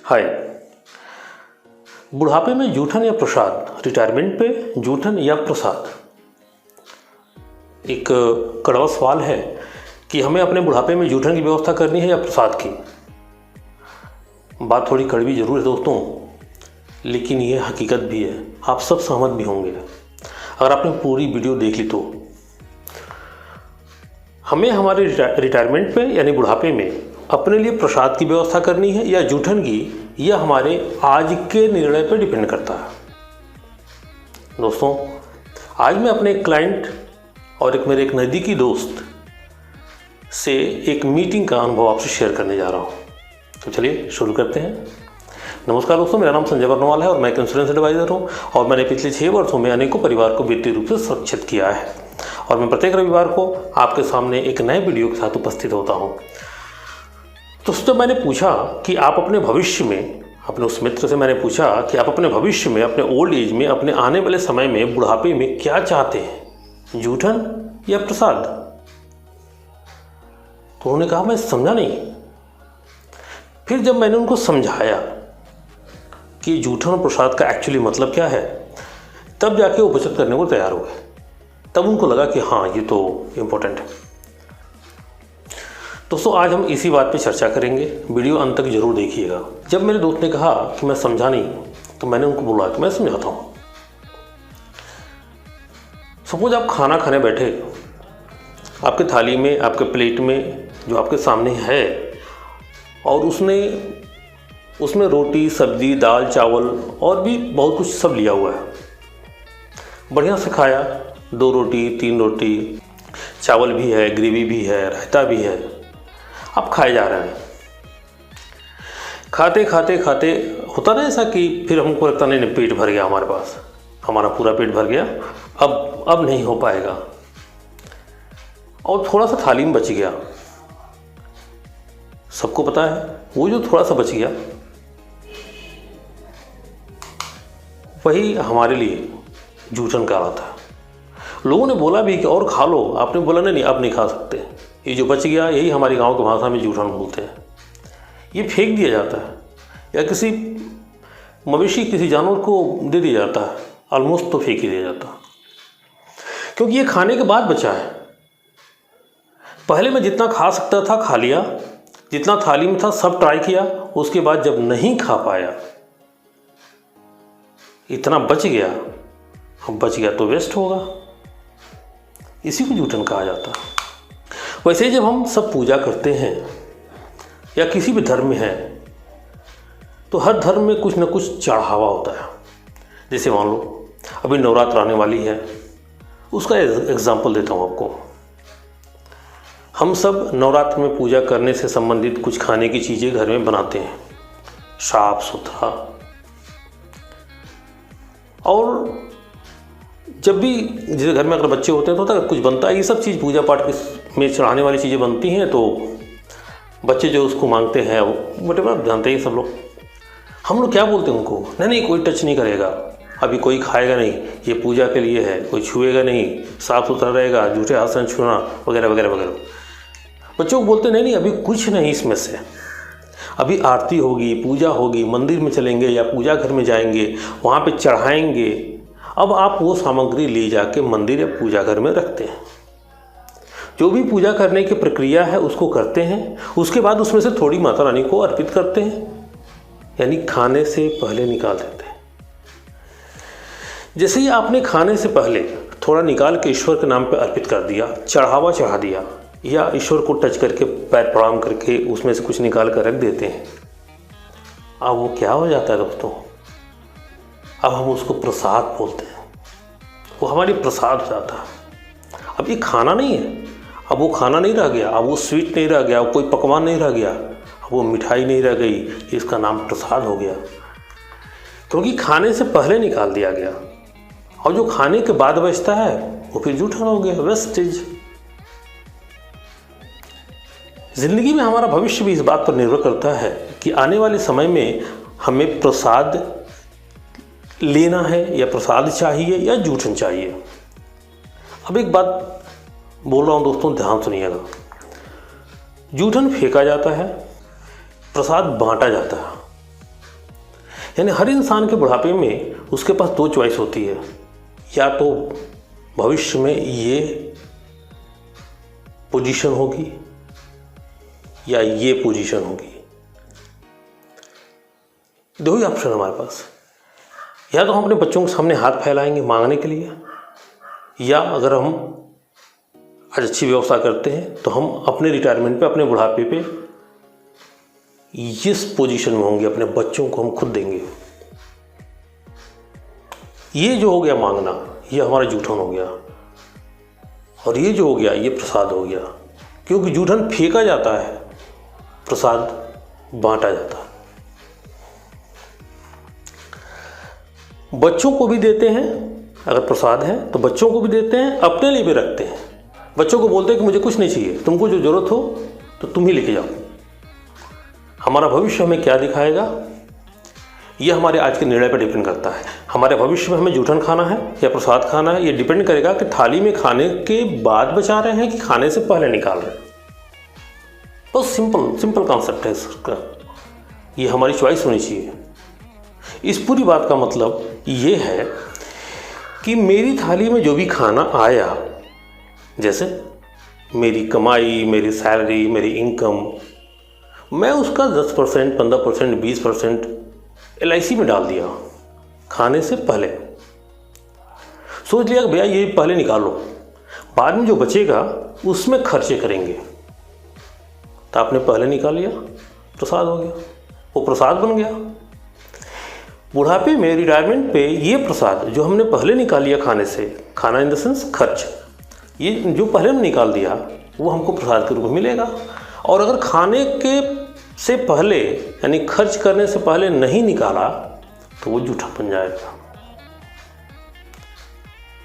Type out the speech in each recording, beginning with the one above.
हाय। बुढ़ापे में जूठन या प्रसाद, रिटायरमेंट पे जूठन या प्रसाद। एक कड़वा सवाल है कि हमें अपने बुढ़ापे में जूठन की व्यवस्था करनी है या प्रसाद की। बात थोड़ी कड़वी जरूर है दोस्तों, लेकिन ये हकीकत भी है। आप सब सहमत भी होंगे अगर आपने पूरी वीडियो देख ली तो। हमें हमारे रिटायरमेंट पे यानी बुढ़ापे में अपने लिए प्रसाद की व्यवस्था करनी है या जूठन की, यह हमारे आज के निर्णय पर डिपेंड करता है। दोस्तों, आज मैं अपने एक क्लाइंट और मेरे एक नज़दीकी दोस्त से एक मीटिंग का अनुभव आपसे शेयर करने जा रहा हूँ। तो चलिए शुरू करते हैं। नमस्कार दोस्तों, मेरा नाम संजय वर्णवाल है और मैं एक इंश्योरेंस एडवाइज़र हूँ और मैंने पिछले 6 वर्षों में अनेकों परिवार को वित्तीय रूप से सुरक्षित किया है और मैं प्रत्येक रविवार को आपके सामने एक नए वीडियो के साथ उपस्थित होता हूँ। तो जब मैंने पूछा कि आप अपने भविष्य में, अपने उस मित्र से मैंने पूछा कि आप अपने भविष्य में, अपने ओल्ड एज में, अपने आने वाले समय में, बुढ़ापे में क्या चाहते हैं, जूठन या प्रसाद? तो उन्होंने कहा मैं समझा नहीं। फिर जब मैंने उनको समझाया कि जूठन और प्रसाद का एक्चुअली मतलब क्या है, तब जाके वो बचत करने को तैयार हो गए। तब उनको लगा कि हाँ, ये तो इम्पोर्टेंट है। दोस्तों, आज हम इसी बात पे चर्चा करेंगे। वीडियो अंत तक जरूर देखिएगा। जब मेरे दोस्त ने कहा कि मैं समझा नहीं, तो मैंने उनको बोला कि मैं समझाता हूँ। सपोज आप खाना खाने बैठे, आपके थाली में, आपके प्लेट में जो आपके सामने है, और उसमें रोटी, सब्जी, दाल, चावल और भी बहुत कुछ सब लिया हुआ है। बढ़िया से खाया, 2 रोटी, 3 रोटी, चावल भी है, ग्रेवी भी है, रायता भी है। आप खाए जा रहे हैं। खाते खाते खाते होता ना ऐसा कि फिर हमको लगता नहीं पेट भर गया, हमारे पास हमारा पूरा पेट भर गया, अब नहीं हो पाएगा, और थोड़ा सा थाली में बच गया। सबको पता है वो जो थोड़ा सा बच गया वही हमारे लिए जूठन का रहा था। लोगों ने बोला भी कि और खा लो, आपने बोला नहीं अब नहीं खा सकते। ये जो बच गया, यही हमारी गांव की भाषा में जूठन बोलते हैं। ये फेंक दिया जाता है या किसी मवेशी, किसी जानवर को दे दिया जाता है। ऑलमोस्ट तो फेंक ही दिया जाता, क्योंकि ये खाने के बाद बचा है। पहले मैं जितना खा सकता था खा लिया, जितना थाली में था सब ट्राई किया। उसके बाद जब नहीं खा पाया, इतना बच गया, अब बच गया तो वेस्ट होगा। इसी को जूठन कहा जाता है। वैसे जब हम सब पूजा करते हैं या किसी भी धर्म में हैं, तो हर धर्म में कुछ ना कुछ चढ़ावा होता है। जैसे मान लो अभी नवरात्र आने वाली है, उसका एग्जाम्पल देता हूँ आपको। हम सब नवरात्र में पूजा करने से संबंधित कुछ खाने की चीज़ें घर में बनाते हैं, साफ सुथरा। और जब भी जैसे घर में अगर बच्चे होते हैं तो कुछ बनता है, ये सब चीज़ पूजा पाठ में चढ़ाने वाली चीज़ें बनती हैं, तो बच्चे जो उसको मांगते हैं, वो जानते हैं सब लोग। हम लोग क्या बोलते हैं उनको, नहीं कोई टच नहीं करेगा, अभी कोई खाएगा नहीं, ये पूजा के लिए है, कोई छुएगा नहीं, साफ़ सुथरा रहेगा, जूठे हाथ से छूना वगैरह वगैरह वगैरह। बच्चों को बोलते नहीं अभी कुछ नहीं इसमें से, अभी आरती होगी, पूजा होगी, मंदिर में चलेंगे या पूजा घर में जाएंगे, वहाँ पे चढ़ाएंगे। अब आप वो सामग्री ले जाके मंदिर या पूजा घर में रखते हैं। जो भी पूजा करने की प्रक्रिया है उसको करते हैं, उसके बाद उसमें से थोड़ी माता रानी को अर्पित करते हैं, यानी खाने से पहले निकाल देते हैं। जैसे ही आपने खाने से पहले थोड़ा निकाल के ईश्वर के नाम पे अर्पित कर दिया, चढ़ावा चढ़ा दिया, या ईश्वर को टच करके पैर प्रणाम करके उसमें से कुछ निकाल कर रख देते हैं, अब वो क्या हो जाता है दोस्तों, अब हम उसको प्रसाद बोलते हैं। वो हमारी प्रसाद हो जाता है। अब ये खाना नहीं है, अब वो खाना नहीं रह गया, अब वो स्वीट नहीं रह गया, कोई पकवान नहीं रह गया, अब वो मिठाई नहीं रह गई, इसका नाम प्रसाद हो गया, क्योंकि खाने से पहले निकाल दिया गया। और जो खाने के बाद बचता है वो फिर जूठन हो गया, वेस्टेज। जिंदगी में हमारा भविष्य भी इस बात पर निर्भर करता है कि आने वाले समय में हमें प्रसाद लेना है या प्रसाद चाहिए या जूठन चाहिए। अब एक बात बोल रहा हूँ दोस्तों, ध्यान सुनिएगा। जूठन फेंका जाता है, प्रसाद बांटा जाता है। यानी हर इंसान के बुढ़ापे में उसके पास दो चॉइस होती है, या तो भविष्य में ये पोजीशन होगी या ये पोजीशन होगी। दो ही ऑप्शन हमारे पास, या तो हम अपने बच्चों के सामने हाथ फैलाएंगे मांगने के लिए, या अगर हम आज अच्छी व्यवस्था करते हैं तो हम अपने रिटायरमेंट पे, अपने बुढ़ापे पे इस पोजीशन में होंगे, अपने बच्चों को हम खुद देंगे। ये जो हो गया मांगना, ये हमारा जूठन हो गया, और ये जो हो गया ये प्रसाद हो गया। क्योंकि जूठन फेंका जाता है, प्रसाद बांटा जाता है। बच्चों को भी देते हैं, अगर प्रसाद है तो बच्चों को भी देते हैं, अपने लिए भी रखते हैं। बच्चों को बोलते हैं कि मुझे कुछ नहीं चाहिए, तुमको जो जरूरत हो तो तुम ही लेके जाओ। हमारा भविष्य हमें क्या दिखाएगा, यह हमारे आज के निर्णय पर डिपेंड करता है। हमारे भविष्य में हमें जूठन खाना है या प्रसाद खाना है, ये डिपेंड करेगा कि थाली में खाने के बाद बचा रहे हैं कि खाने से पहले निकाल रहे हैं। बहुत सिंपल कॉन्सेप्ट है इसका, ये हमारी चॉइस होनी चाहिए। इस पूरी बात का मतलब ये है कि मेरी थाली में जो भी खाना आया, जैसे मेरी कमाई, मेरी सैलरी, मेरी इनकम, मैं उसका 10%, 15%, 20% LIC में डाल दिया खाने से पहले। सोच लिया कि भैया ये पहले निकालो, बाद में जो बचेगा उसमें खर्चे करेंगे। तो आपने पहले निकाल लिया, प्रसाद हो गया, वो प्रसाद बन गया। बुढ़ापे में, रिटायरमेंट पे, ये प्रसाद जो हमने पहले निकाल लिया खाने से, खाना इन द सेंस खर्च, ये जो पहले हमने निकाल दिया वो हमको प्रसाद के रूप में मिलेगा। और अगर खाने के से पहले यानी खर्च करने से पहले नहीं निकाला तो वो जूठा बन जाएगा।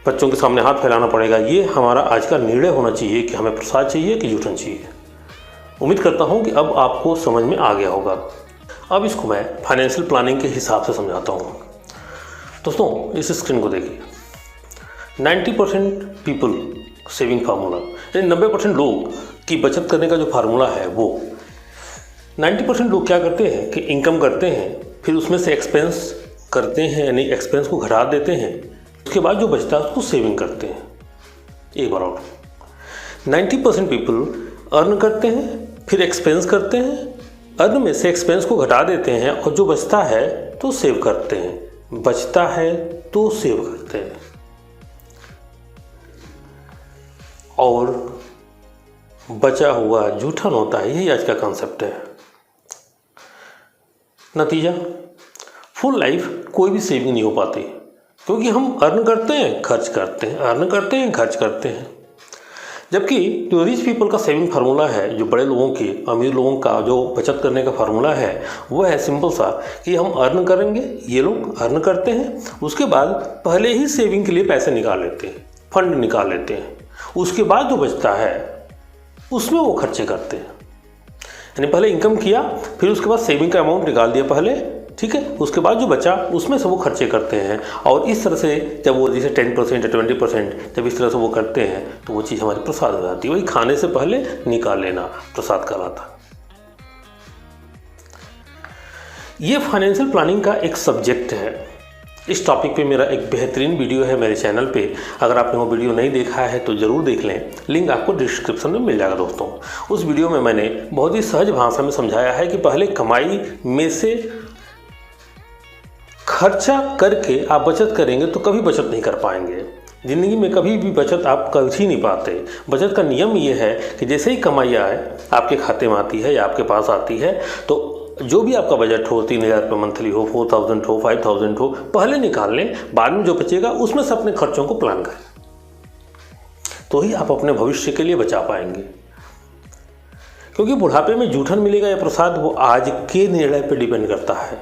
बच्चों के सामने हाथ फैलाना पड़ेगा। ये हमारा आज का निर्णय होना चाहिए कि हमें प्रसाद चाहिए कि जूठन चाहिए। उम्मीद करता हूँ कि अब आपको समझ में आ गया होगा। अब इसको मैं फाइनेंशियल प्लानिंग के हिसाब से समझाता हूँ। दोस्तों इस स्क्रीन को देखिए, 90% पीपल सेविंग फार्मूला, यानी 90% लोग की बचत करने का जो फार्मूला है वो 90% लोग क्या करते हैं कि इनकम करते हैं, फिर उसमें से एक्सपेंस करते हैं, यानी एक्सपेंस को घटा देते हैं, उसके बाद जो बचता है उसको सेविंग करते हैं। एक बार और, 90% पीपल अर्न करते हैं, फिर एक्सपेंस करते हैं, अर्न में से एक्सपेंस को घटा देते हैं, और जो बचता है तो सेव करते हैं, बचता है तो सेव करते हैं। और बचा हुआ जूठन होता है, यही आज का कॉन्सेप्ट है। नतीजा, फुल लाइफ कोई भी सेविंग नहीं हो पाती, क्योंकि हम अर्न करते हैं, खर्च करते हैं, अर्न करते हैं, खर्च करते हैं। जबकि जो रिच पीपल का सेविंग फार्मूला है, जो बड़े लोगों की, अमीर लोगों का जो बचत करने का फार्मूला है, वो है सिंपल सा कि हम अर्न करेंगे, ये लोग अर्न करते हैं, उसके बाद पहले ही सेविंग के लिए पैसे निकाल लेते हैं, फंड निकाल लेते हैं, उसके बाद जो बचता है उसमें वो खर्चे करते हैं। यानी पहले इनकम किया, फिर उसके बाद सेविंग का अमाउंट निकाल दिया पहले, ठीक है, उसके बाद जो बचा उसमें से वो खर्चे करते हैं। और इस तरह से जब वो जैसे 10% या 20% जब इस तरह से वो करते हैं तो वो चीज़ हमारी प्रसाद हो जाती है। वही खाने से पहले निकाल लेना प्रसाद कहलाता है। ये फाइनेंशियल प्लानिंग का एक सब्जेक्ट है। इस टॉपिक पे मेरा एक बेहतरीन वीडियो है मेरे चैनल पे, अगर आपने वो वीडियो नहीं देखा है तो ज़रूर देख लें, लिंक आपको डिस्क्रिप्शन में मिल जाएगा। दोस्तों उस वीडियो में मैंने बहुत ही सहज भाषा में समझाया है कि पहले कमाई में से खर्चा करके आप बचत करेंगे तो कभी बचत नहीं कर पाएंगे। ज़िंदगी में कभी भी बचत आप कर ही नहीं पाते। बचत का नियम ये है कि जैसे ही कमाई आए आपके खाते में आती है या आपके पास आती है, तो जो भी आपका बजट हो, 3,000 रुपये मंथली हो, 4,000 हो, 5,000 हो, पहले निकाल लें, बाद में जो बचेगा उसमें से अपने खर्चों को प्लान करें, तो ही आप अपने भविष्य के लिए बचा पाएंगे। क्योंकि बुढ़ापे में जूठन मिलेगा या प्रसाद, वो आज के निर्णय पर डिपेंड करता है।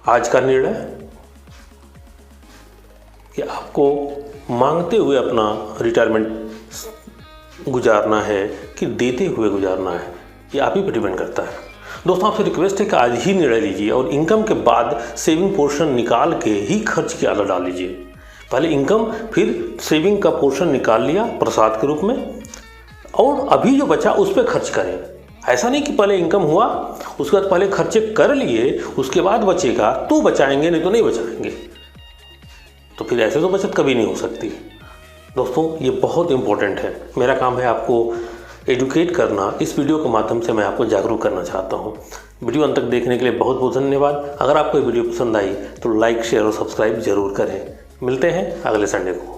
आज का निर्णय कि आपको मांगते हुए अपना रिटायरमेंट गुजारना है कि देते हुए गुजारना है, ये आप ही पर डिपेंड करता है। दोस्तों आपसे रिक्वेस्ट है कि आज ही निर्णय लीजिए और इनकम के बाद सेविंग पोर्शन निकाल के ही खर्च की आदत डाल लीजिए। पहले इनकम, फिर सेविंग का पोर्शन निकाल लिया प्रसाद के रूप में, और अभी जो बचा उस पर खर्च करें। ऐसा नहीं कि पहले इनकम हुआ उसके बाद पहले खर्चे कर लिए उसके बाद बचेगा तो बचाएंगे, नहीं तो नहीं बचाएंगे। तो फिर ऐसे तो बचत कभी नहीं हो सकती। दोस्तों ये बहुत इम्पोर्टेंट है। मेरा काम है आपको एडुकेट करना। इस वीडियो के माध्यम से मैं आपको जागरूक करना चाहता हूँ। वीडियो अंत तक देखने के लिए बहुत बहुत धन्यवाद। अगर आपको ये वीडियो पसंद आई तो लाइक, शेयर और सब्सक्राइब जरूर करें। मिलते हैं अगले संडे को।